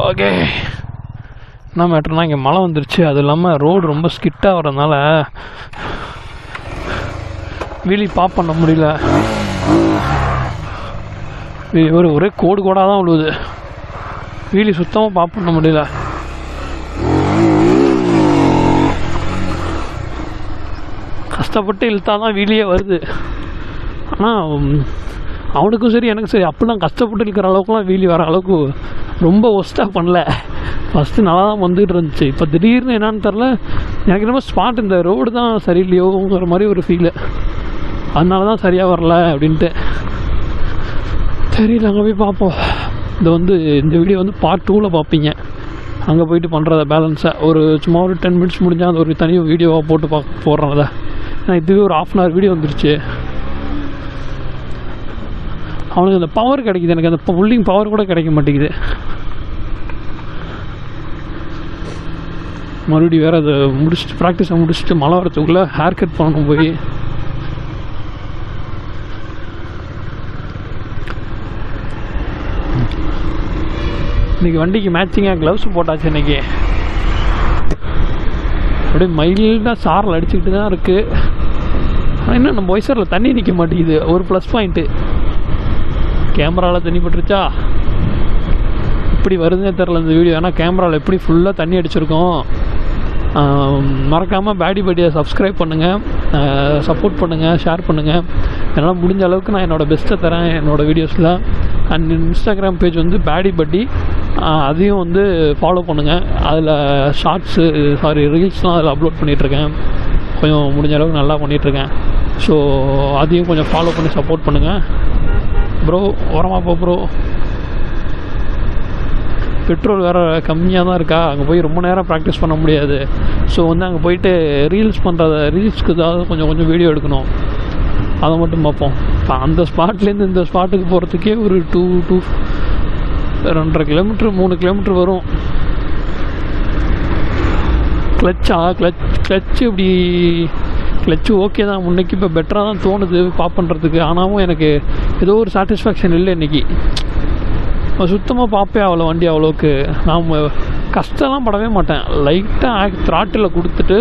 Okay, என்ன மேட்டர்னா இங்கே மழை வந்துருச்சு. அது இல்லாமல் ரோடு ரொம்ப ஸ்கிட்டாக வரதுனால வீலி பாப் பண்ண முடியல. ஒரே கோடு கோடாக தான் விழுவுது. வீலி சுத்தமாக பாப் பண்ண முடியல. கஷ்டப்பட்டு இழுத்தா தான் வீலியே வருது. ஆனால் அவனுக்கும் சரி எனக்கும் சரி அப்படிலாம் கஷ்டப்பட்டு இருக்கிற அளவுக்குலாம் வீலி வர அளவுக்கு ரொம்ப ஒஸ்ட்டாக பண்ணல. ஃபஸ்ட்டு நல்லா தான் வந்துகிட்டு இருந்துச்சு. இப்போ திடீர்னு என்னான்னு தெரில, எனக்கு என்னமோ ஸ்பாட் இந்த ரோடு தான் சரியில்லையோங்கிற மாதிரி ஒரு ஃபீலு. அதனால தான் சரியாக வரல அப்படின்ட்டு தெரியல. அங்கே போய் பார்ப்போம். இந்த வீடியோ பார்ட் 2ல் பார்ப்பீங்க. அங்கே போயிட்டு பண்ணுறத பேலன்ஸாக சும்மா ஒரு 10 மினிட்ஸ் முடிஞ்சால் அது ஒரு தனி வீடியோவாக போட்டு போடுறேன். அதை ஏன்னா இதுவே ஒரு 1/2 hour வீடியோ வந்துருச்சு. அவனுக்கு அந்த பவர் கிடைக்குது, எனக்கு அந்த புல்லிங் பவர் கூட கிடைக்க மாட்டேங்குது. மறுபடியும் வேறு அதை முடிச்சுட்டு ப்ராக்டிஸை முடிச்சுட்டு மழை வரத்துக்குள்ளே ஹேர் கட் பண்ணணும். போய் இன்றைக்கி வண்டிக்கு மேட்சிங்காக க்ளவுஸ் போட்டாச்சு. இன்றைக்கி அப்படியே மைல்டாக சாரில் அடிச்சுக்கிட்டு தான் இருக்குது. ஆனால் இன்னும் நம்ம ஒய்சரில் தண்ணி நிற்க மாட்டேங்குது. ஒரு ப்ளஸ் பாயிண்ட்டு. கேமராவில் தண்ணி பட்டுருச்சா இப்படி வருதுன்னே தெரில இந்த வீடியோ. ஏன்னா கேமராவில் எப்படி ஃபுல்லாக தண்ணி அடிச்சிருக்கோம். மறக்காமல் பேடி&Buddyயை சப்ஸ்கிரைப் பண்ணுங்கள், சப்போர்ட் பண்ணுங்கள், ஷேர் பண்ணுங்கள். என்னால் முடிஞ்ச அளவுக்கு நான் என்னோடய பெஸ்ட்டை தரேன் என்னோடய வீடியோஸில். அண்ட் இன்ஸ்டாகிராம் பேஜ் baddy&Buddy, அதையும் ஃபாலோ பண்ணுங்கள். அதில் ஷார்ட்ஸு ரீல்ஸ்லாம் அதில் அப்லோட் பண்ணிகிட்ருக்கேன். கொஞ்சம் முடிஞ்ச அளவுக்கு நல்லா பண்ணிகிட்ருக்கேன். ஸோ அதையும் கொஞ்சம் ஃபாலோ பண்ணி சப்போர்ட் பண்ணுங்கள். ப்ரோ ஓரமாக ப்ரோ, பெட்ரோல் வேறு கம்மியாக தான் இருக்கா. அங்கே போய் ரொம்ப நேரம் ப்ராக்டிஸ் பண்ண முடியாது. ஸோ அங்கே போயிட்டு ரீல்ஸ்க்கு ஏதாவது கொஞ்சம் வீடியோ எடுக்கணும். அதை மட்டும் பார்ப்போம். இப்போ அந்த ஸ்பாட்லேருந்து இந்த ஸ்பாட்டுக்கு போகிறதுக்கே ஒரு 2.5 கிலோமீட்ரு 3 கிலோமீட்ரு வரும். கிளச்சு ஓகே தான், முன்னைக்கு இப்போ பெட்டராக தான் தோணுது பாப் பண்ணுறதுக்கு. ஆனாலும் எனக்கு ஏதோ ஒரு சாட்டிஸ்ஃபேக்ஷன் இல்லை இன்றைக்கி. சுத்தமாக பாப்பே ஆகலை வண்டி. அவ்வளோக்கு நான் கஷ்டம்லாம் படவே மாட்டேன். லைட்டாக த்ராட்டில் கொடுத்துட்டு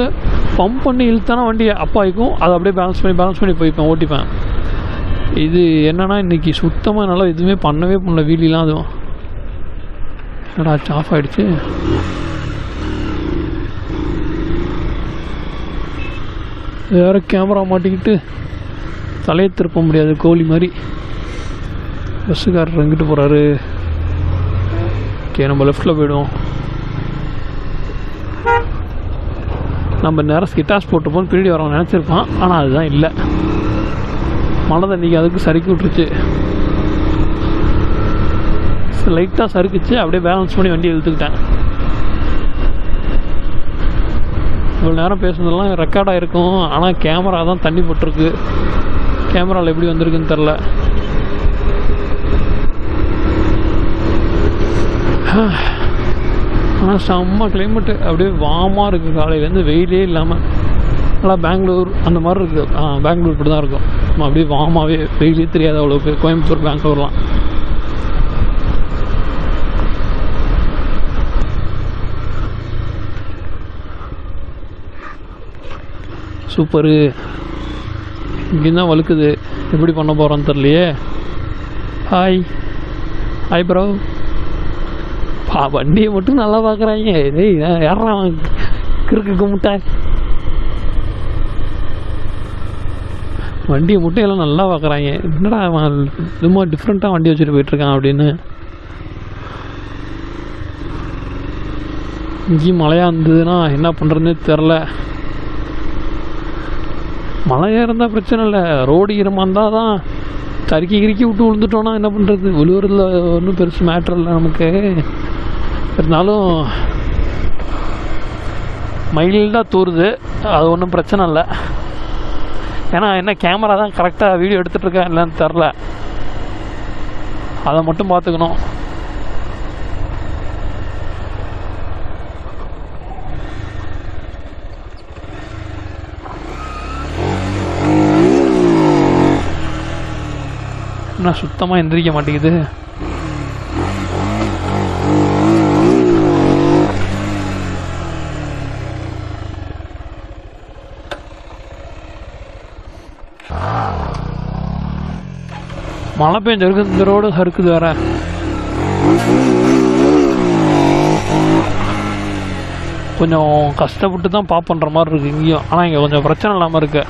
பம்ப் பண்ணி இழுத்தானா வண்டி அப்பாய்க்கும். அதை அப்படியே பேலன்ஸ் பண்ணி போய்ப்பேன், ஓட்டிப்பேன். இது என்னென்னா இன்றைக்கி சுத்தமாக என்னால் எதுவுமே பண்ணவே பண்ணல. வீலிலாம் அதுவும் என்னடா ஆஃப் ஆகிடுச்சு. வேறு கேமரா மாட்டிக்கிட்டு தலையை திருப்ப முடியாது கோழி மாதிரி. பஸ்ஸுக்காரர் எங்கிட்டு போகிறாரு. ஓகே, நம்ம லெஃப்டில் போய்டுவோம். நம்ம நேரம் ஸ்கிட்டாஸ் போட்டுப்போம் பின்னாடி வரவன் நினச்சிருப்பான். ஆனால் அதுதான் இல்லை. மழை தண்ணிக்கு அதுக்கு சறுக்கி விட்டுருச்சு. லைட்டாக சறுக்குச்சு. அப்படியே பேலன்ஸ் பண்ணி வண்டியை இழுத்துக்கிட்டேன். இவ்வளோ நேரம் பேசுனதெல்லாம் ரெக்கார்டாக இருக்கும். ஆனால் கேமரா தான் தண்ணி போட்டிருக்கு. கேமராவில் எப்படி வந்திருக்குன்னு தெரில. ஆனால் செம்ம கிளைமேட்டு. அப்படியே வார்மாக இருக்குது. காலையிலேருந்து வெயிலே இல்லாமல் நல்லா பெங்களூர் அந்த மாதிரி இருக்குது. பெங்களூர் இப்படி தான் இருக்கும். அப்படியே வார்மாகவே, வெயிலே தெரியாத அவ்வளோக்கு. கோயம்புத்தூர், பெங்களூர்லாம் சூப்பரு. இங்கே தான் வழுக்குது. எப்படி பண்ண போகிறோன்னு தெரியலையே. Hi bro. வண்டியை மட்டும் நல்லா பார்க்குறாங்க. டேய் யாரா கிறுக்கு கும்பிட்டா. வண்டியை மட்டும் எல்லாம் நல்லா பார்க்குறாங்க. என்னடா அவன் ரொம்ப டிஃப்ரெண்ட்டாக வண்டி வச்சுட்டு போயிட்டுருக்கான் அப்படின்னு. இங்கேயும் மழையாக இருந்ததுன்னா என்ன பண்ணுறதுன்னே தெரில. மழையாக இருந்தால் பிரச்சனை இல்லை. ரோடு ஈரமாக இருந்தால் தான் தறுக்கி விட்டு விழுந்துட்டோன்னா என்ன பண்ணுறது. விழுவுறதுல ஒன்றும் பெருசு மேட்ரு இல்லை நமக்கு. இருந்தாலும் மைல்டாக தூருது. அது ஒன்றும் பிரச்சனை இல்லை. ஏன்னா என்ன கேமரா தான் கரெக்டாக வீடியோ எடுத்துகிட்ருக்கேன் இல்லைன்னு தெரில. அதை மட்டும் பார்த்துக்கணும். என்ன சுத்தமாக எந்திரிக்க மாட்டேங்குது. மழை பெஞ்சிருக்கு, இந்த ரோடு சறுக்குது வேற. கொஞ்சம் கஷ்டப்பட்டு தான் பாப் பண்ணுற மாதிரி இருக்குது இங்கேயும். ஆனால் இங்கே கொஞ்சம் பிரச்சனை இல்லாமல் இருக்கு.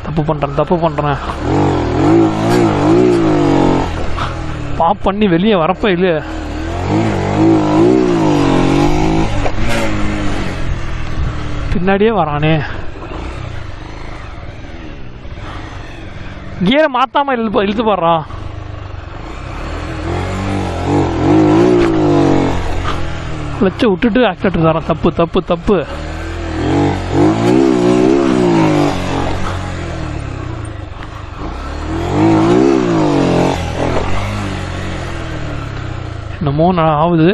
தப்பு பண்ணுறேன் பாப் பண்ணி வெளியே வரப்ப இல்லை. பின்னாடியே வரானே. கியரை மாத்தாம இழுத்து போடுறான். கிளச்சை விட்டுட்டு ஆக்சிலேட்டர் தரான். தப்பு. என்னமோ ஆகுது.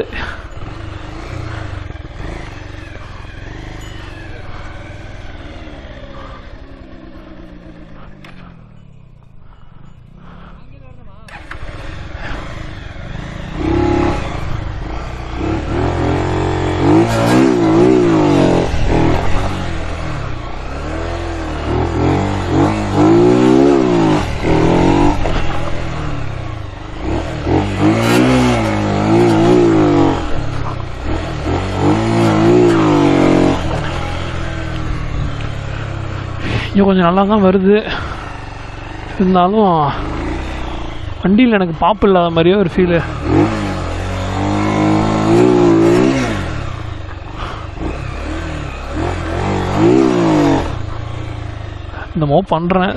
இங்கே கொஞ்சம் நல்லா தான் வருது. இருந்தாலும் வண்டியில் எனக்கு பாப்பு இல்லாத மாதிரியே ஒரு ஃபீலு. என்னமோ பண்ணுறேன்.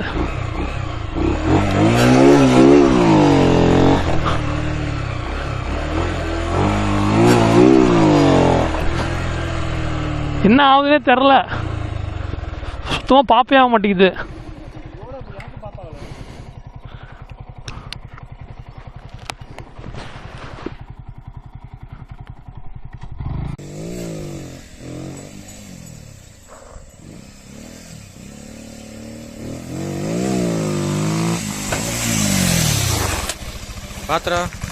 என்ன ஆகுதுன்னே தெரில. சுத்தமாக பாப்பே ஆக மாட்டேங்குது. பாத்திரம்